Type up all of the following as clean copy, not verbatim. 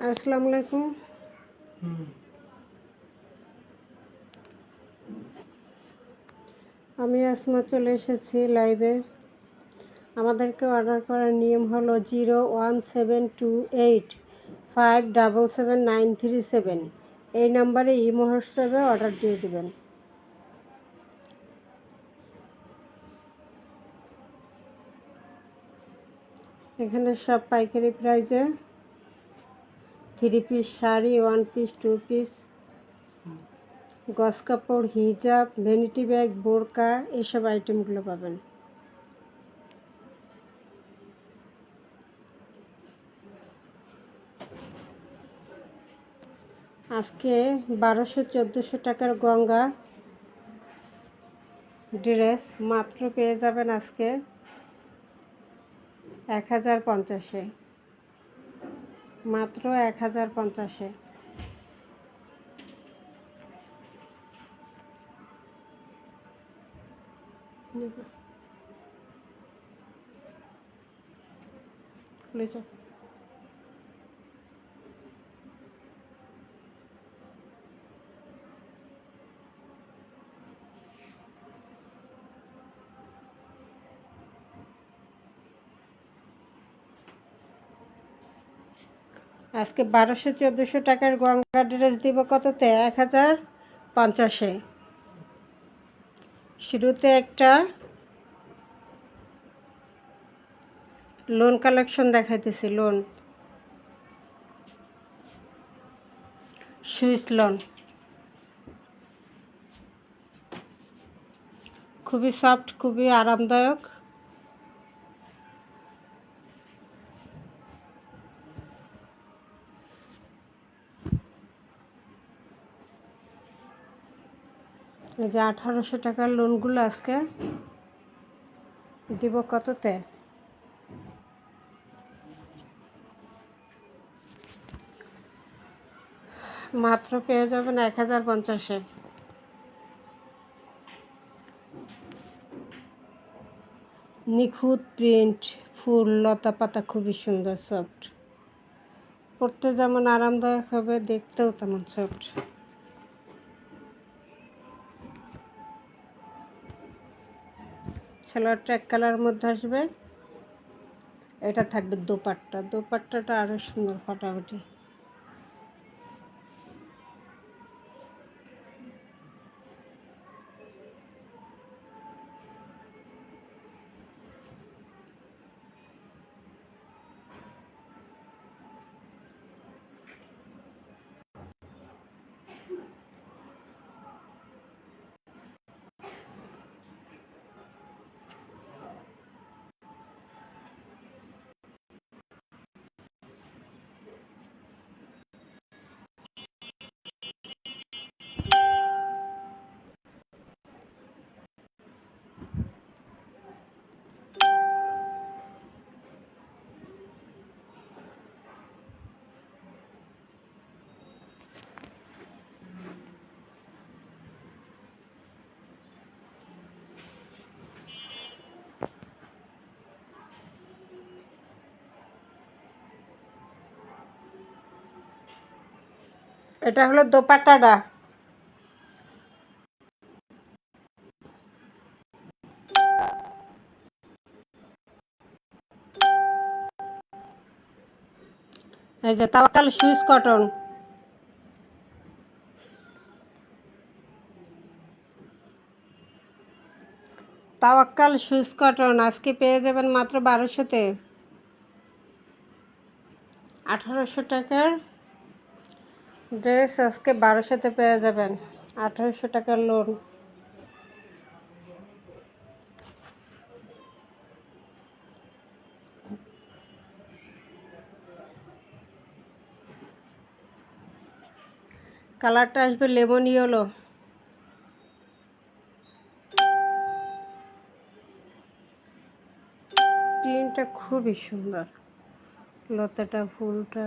আসসালামু আলাইকুম। আমি আসমা চলে এসেছি লাইভে। আমাদেরকে অর্ডার করার নিয়ম হলো 01728577937। এই নাম্বারে ইমো হোয়াটসঅ্যাপে অর্ডার দিয়ে দেবেন। এখানে সব পাইকারি প্রাইসে 3 পিস শাড়ি, 1 পিস, 2 পিস, গস কাপড়, হিজাব, ভ্যানিটি ব্যাগ, বোরকা এইসব আইটেমগুলো পাবেন। আজকে 1200-1400 টাকার গঙ্গা ড্রেস মাত্র পেয়ে যাবেন আজকে 1050-এ, মাত্র 1050-এ। আজকে 1200-1400 টাকার গঙ্গা ড্রেস দিব কততে? 1050-এ। শুরুতে একটা লোন কালেকশন দেখাইতেছি। লোন সুইস লোন, খুবই সফট, খুবই আরামদায়ক। এই যে 1800 টাকার লোনগুলো আজকে দিব কততে? মাত্র পেয়ে যাবেন 1050-এ। নিখুঁত প্রিন্ট, ফুল, লতা পাতা, খুবই সুন্দর, সফট। পরতে যেমন আরামদায়ক হবে, দেখতেও তেমন সফট। সালোয়ারটা এক কালারের মধ্যে আসবে। এটা থাকবে দোপাট্টা। দোপাট্টাটা আরও সুন্দর, ফাটাফাটি। এটা হলো দোপাট্টাটা। এই যে তাওয়াক্কাল সুইস কটন। তাওয়াক্কাল সুইস কটন আজকে পেয়ে যাবেন মাত্র 1200-তে। 1800 টাকার ড্রেস আজকে 1200-তে পেয়ে যাবেন। 1800 টাকার লোন। কালারটা আসবে লেমন ইয়েলো। প্রিন্টটা খুবই সুন্দর, লতাটা, ফুলটা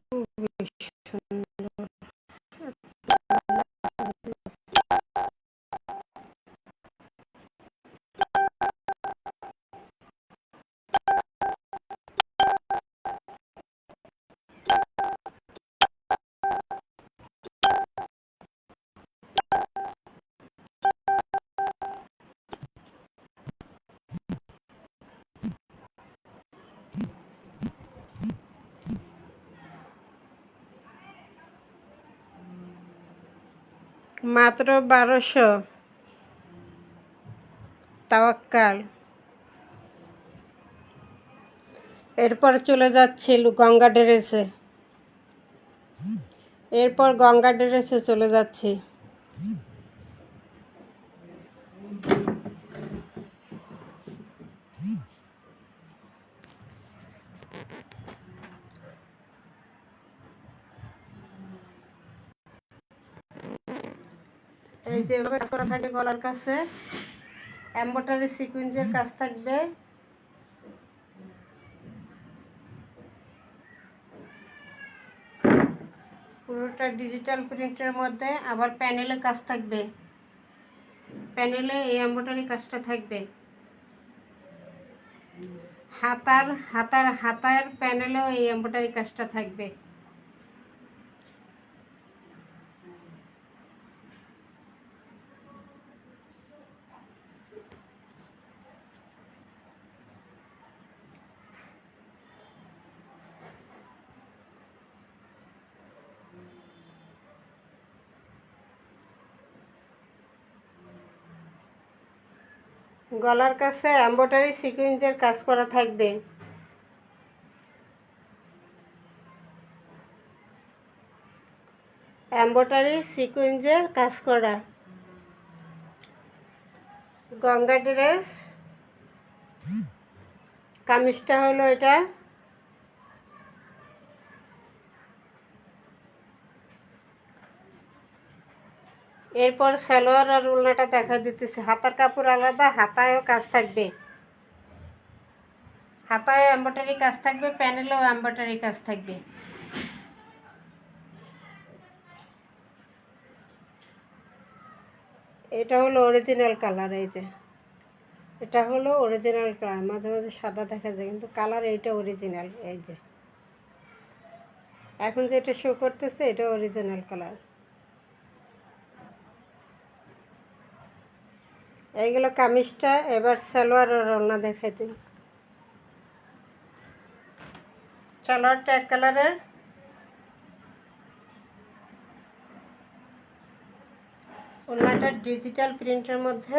খুবই সুন্দর। মাত্র 1200। তাওয়াক্কাল। এরপর চলে যাচ্ছি গঙ্গা ড্রেসে। গঙ্গা ড্রেসে চলে যাচ্ছি। এই যে কাজ করা থাকে গলার কাছে, এমব্রয়ডারি সিকোয়েন্সের কাজ থাকবে। পুরোটা ডিজিটাল প্রিন্টের মধ্যে, আবার প্যানেলে কাজ থাকবে। প্যানেলে এই এমব্রয়ডারি কাজটা থাকবে। হাতার প্যানেলেও এই এমব্রয়ডারি কাজটা থাকবে। গলার কাছে এমব্রয়ডারি সিকোয়েন্সের কাজ করা থাকবে। এমব্রয়ডারি সিকোয়েন্সের কাজ করা গঙ্গা ড্রেস। কামিজটা হলো এটা। এরপর সালোয়ার আর ওড়নাটা দেখা দিতেছে। হাতার কাপড় আলাদা, হাতায়ও কাজ থাকবে। হাতায়ও এমব্রয়ডারি কাজ থাকবে, প্যানেলেও এমব্রয়ডারি কাজ থাকবে। এটা হলো অরিজিনাল কালার। এই যে এটা হলো অরিজিনাল কালার। মাঝে মাঝে সাদা দেখা যায়, কিন্তু কালার এইটা অরিজিনাল। এই যে এখন যেটা শো করতেছে এটা অরিজিনাল কালার। এইগুলো কামিজটা। এবার সালোয়ার আর ওড়না দেখাই দিন। সালোয়ারটা এক কালারের, ওড়নাটা ডিজিটাল প্রিন্টের মধ্যে।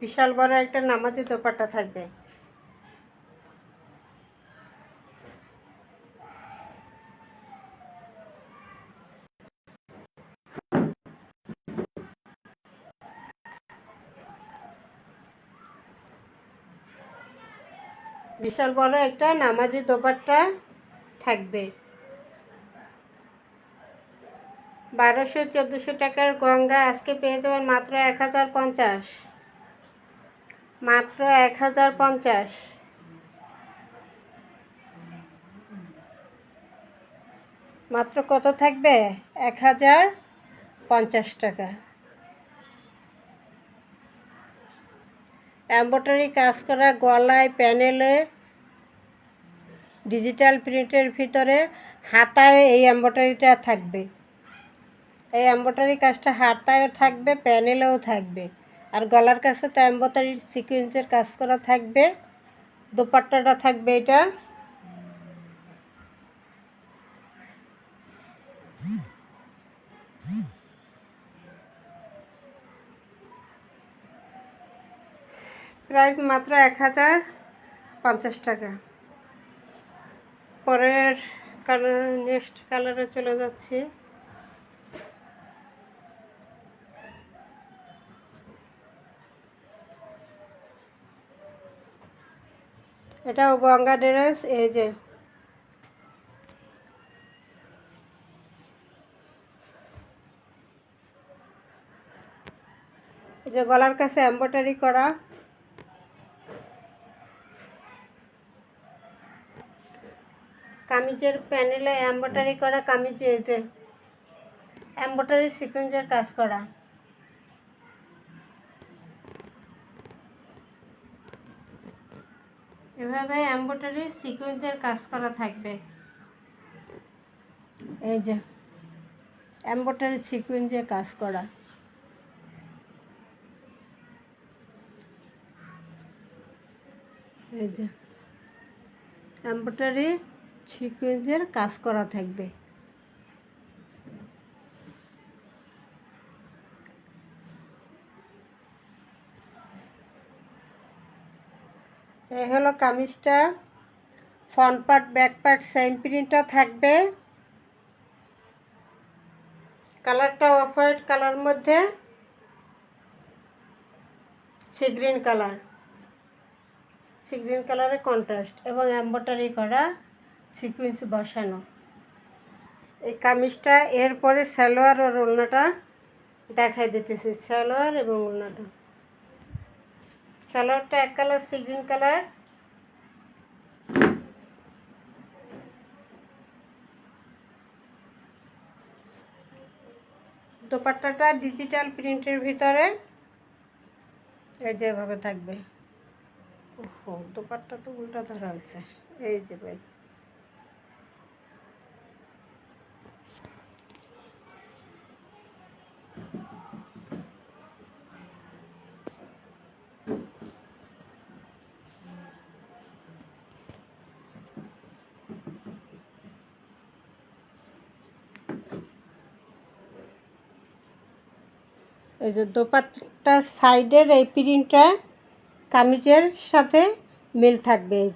বিশাল বড় একটা নামাজি দোপাট্টা থাকবে। বিশাল বড় একটা নামাজি দোপাট্টা থাকবে। 1200-1400 টাকার গঙ্গা আজকে পেয়ে যাবেন মাত্র 1050। মাত্র 1050। মাত্র কত থাকবে? 1050 টাকা। এমব্রয়ডারি কাজ করা গলায়, প্যানেলে, ডিজিটাল প্রিন্টের ভিতরে হাতায় এই এমব্রয়ডারিটা থাকবে। এই এমব্রয়ডারি কাজটা হাতায়ও থাকবে, প্যানেলেও থাকবে। আর গলার কাছে তো এমব্রয়ডারি সিকোয়েন্সের কাজ করা থাকবে। দোপাট্টাটা থাকবে এটা। প্রাইস মাত্র 1050 টাকা। পরের কালার, নেক্সট কালারে চলে যাচ্ছি। এটাও গঙ্গা ড্রেস। এই যে গলার কাছে এমব্রয়ডারি করা, কামিজের প্যানেলে এমব্রয়ডারি করা, কামিজে এই যে এমব্রয়ডারি সিকোয়েন্সের কাজ করা। এভাবে এমব্রয়ডারি সিকোয়েন্সের কাজ করা থাকবে। এই যে এমব্রয়ডারি সিকোয়েন্সের কাজ করা। এই যে এমব্রয়ডারি সিকোয়েন্সের কাজ করা থাকবে। এই হলো কামিজটা। Front part back part same প্রিন্টটা থাকবে। কালারটা অফ হোয়াইট কালার মধ্যে সি গ্রিন কালারের কন্ট্রাস্ট এবং এমব্রয়ডারি করা সিকুয়েন্স বসানো এই কামিজটা। এরপরে সালোয়ার আর ওড়নাটা দেখাই দিতেছি। সালোয়ার এবং ওড়নাটা, সালোয়ারটা এক কালার সি গ্রিন কালার, দোপাট্টাটা ডিজিটাল প্রিন্টের ভিতরে এই যেভাবে থাকবে। ওহো, দোপাট্টা তো উল্টা ধরা হয়েছে। এই যে ভাই, এই যে দোপাট্টার সাইডের এই প্রিন্টটা কামিজের সাথে মিল থাকবে। এই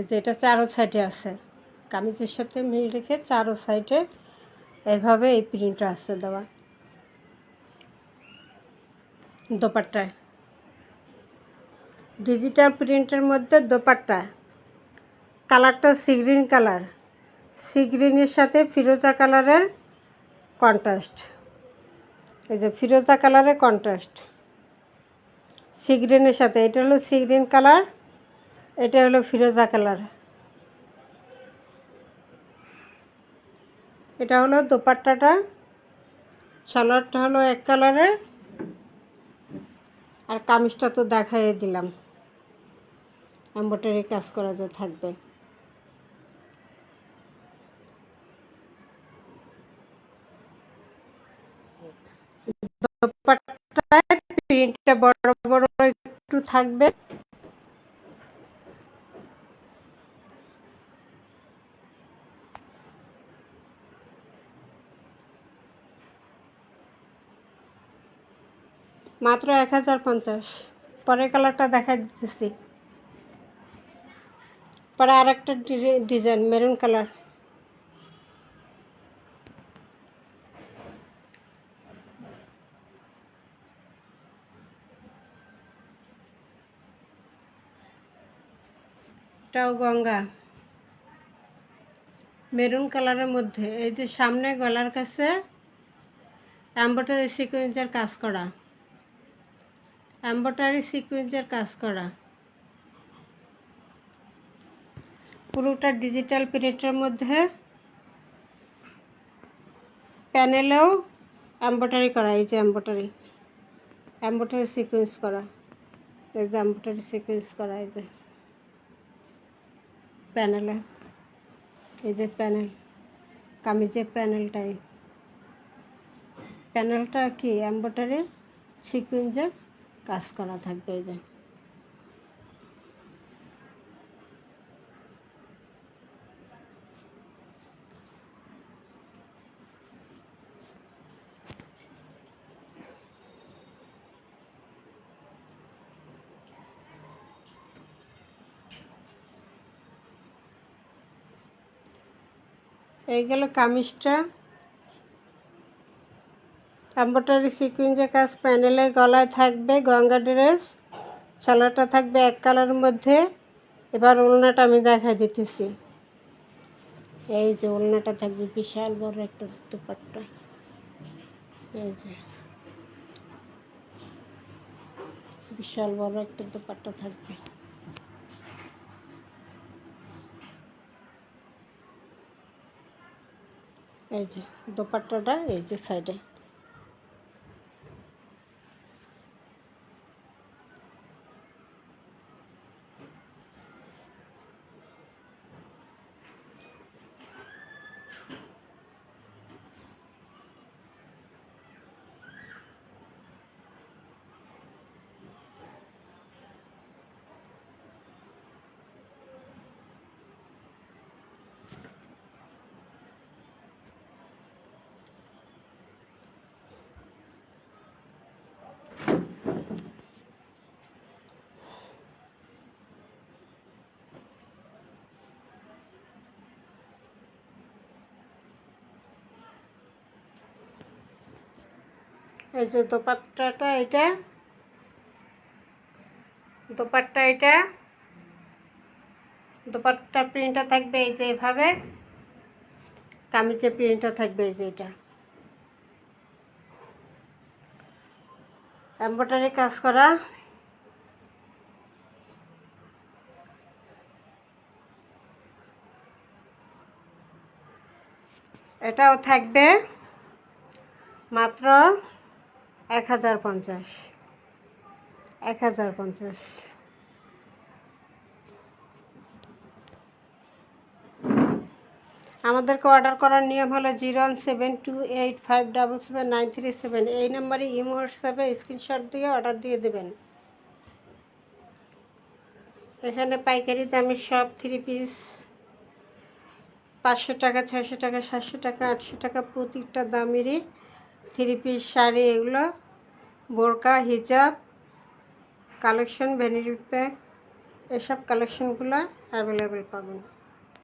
যে এটা চারো সাইডে আছে, কামিজের সাথে মিল রেখে চারো সাইডে এভাবে এই প্রিন্টটা আছে দেওয়া। দোপাট্টায় ডিজিটাল প্রিন্টের মধ্যে দোপাট্টা কালারটা সি গ্রিন কালার, সি গ্রিনের সাথে ফিরোজা কালারের কন্ট্রাস্ট। এই যে ফিরোজা কালারের কন্ট্রাস্ট সি গ্রিনের সাথে, এটা হলো সি গ্রিন কালার, এটা হলো ফিরোজা কালার। এটা হলো দোপাট্টাটা, সালোয়ারটা হলো এক কালারের, আর কামিজটা তো দেখাই দিলাম, এমব্রয়ডারি কাজ করা যে থাকবে। দোপাট্টায় প্রিন্টটা বড় বড় একটু থাকবে। মাত্র 1050। পরের কালারটা দেখা দিতেছি। পরে আর একটা ডিজাইন মেরুন কালার, এটাও গঙ্গা মেরুন কালারের মধ্যে। এই যে সামনে গলার কাছে এমব্রয়ডারি সিকোয়েন্সের কাজ করা, এমব্রয়ডারি সিকোয়েন্সের কাজ করা, পুরোটা ডিজিটাল প্রিন্টের মধ্যে। প্যানেলেও এমব্রয়ডারি করা, এই যে এমব্রয়ডারি সিকোয়েন্স করা, এই যে এমব্রয়ডারি সিকোয়েন্স করা, এই যে প্যানেলে, এই যে প্যানেল, কামিজের প্যানেলটা কি এমব্রয়ডারি সিকোয়েন্সের কাজ করা থাকবে। এই যে এই গেল কামিজটা। এমব্রয়ডারি সিকোয়েন্সের কাজ প্যানেলের গলায় থাকবে, গঙ্গা ড্রেস, সালোয়ারটা থাকবে এক কালারের মধ্যে। এবার ওড়নাটা আমি দেখাই দিতেছি। এই যে ওড়নাটা থাকবে বিশাল বড় একটা দুপাট্টা, এই যে বিশাল বড় একটা দুপাট্টা থাকবে। এই যে দোপাট্টাটা এই যে সাইডে, এই যে দোপাট্টাটা, এটা দোপাট্টা, এটা দোপাট্টা প্রিন্টটা থাকবে এই যে এভাবে, কামিজের প্রিন্টটা থাকবে এই যে এটা এমব্রয়ডারি কাজ করা। এটাও থাকবে মাত্র 1050। 1050। আমাদেরকে অর্ডার করার নিয়ম হলো 017285777937। এই নাম্বারে ইমো হোয়াটসঅ্যাপে স্ক্রিনশট দিয়ে অর্ডার দিয়ে দেবেন। এখানে পাইকারি দামে সব 3 পিস 500 টাকা, 600 টাকা, 700 টাকা, 800 টাকা প্রতিটা দামেরই 3 পিস শাড়ি, এগুলো বোরকা, হিজাব কালেকশন, ভ্যানিটি ব্যাগ, এসব কালেকশনগুলো অ্যাভেলেবেল পাবেন।